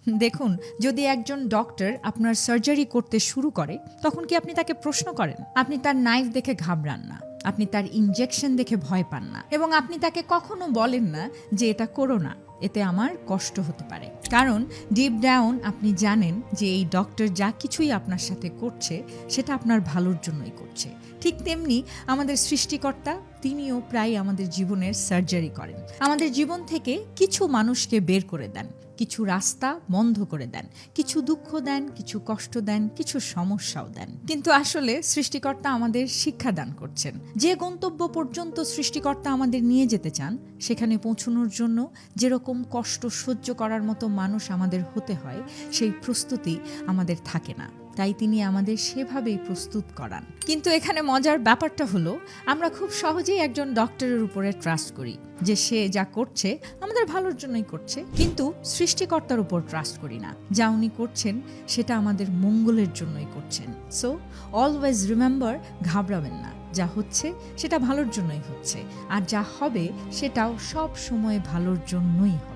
দেখুন, যদি একজন ডক্টর আপনার সার্জারি করতে শুরু করে, তখন কি আপনি তাকে প্রশ্ন করেন? আপনি তার নাইফ দেখে ঘাবড়ান না, আপনি তার ইনজেকশন দেখে ভয় পান না, এবং আপনি তাকে কখনো বলেন না যে এটা করো না, এতে আমার কষ্ট হতে পারে। কারণ ডিপ ডাউন আপনি জানেন যে এই ডক্টর যা কিছুই আপনার সাথে করছে সেটা আপনার ভালোর জন্যই করছে। ঠিক তেমনি আমাদের সৃষ্টিকর্তা, তিনিও প্রায় আমাদের জীবনের সার্জারি করেন। আমাদের জীবন থেকে কিছু মানুষকে বের করে দেন, কিছু রাস্তা বন্ধ করে দেন, কিছু দুঃখ দেন, কিছু কষ্ট দেন, কিছু সমস্যাও দেন। কিন্তু আসলে সৃষ্টিকর্তা আমাদের শিক্ষা দান করছেন। যে গন্তব্য পর্যন্ত সৃষ্টিকর্তা আমাদের নিয়ে যেতে চান, সেখানে পৌঁছানোর জন্য যেরকম কষ্ট সহ্য করার মতো মানুষ আমাদের হতে হয়, সেই প্রস্তুতি আমাদের থাকে না। তাই তিনি আমাদের সেভাবেই প্রস্তুত করান। কিন্তু এখানে মজার ব্যাপারটা হলো, আমরা খুব সহজেই একজন ডক্টরের উপরে ট্রাস্ট করি যে সে যা করছে আমাদের ভালোর জন্যই করছে, কিন্তু সৃষ্টিকর্তার উপর ট্রাস্ট করি না। যা উনি করছেন সেটা আমাদের মঙ্গলের জন্যই করছেন। সো অলওয়েজ রিমেম্বার, ঘাবড়াবেন না, যা হচ্ছে সেটা ভালোর জন্যই হচ্ছে, আর যা হবে সেটাও সব সময় ভালোর জন্যই হবে।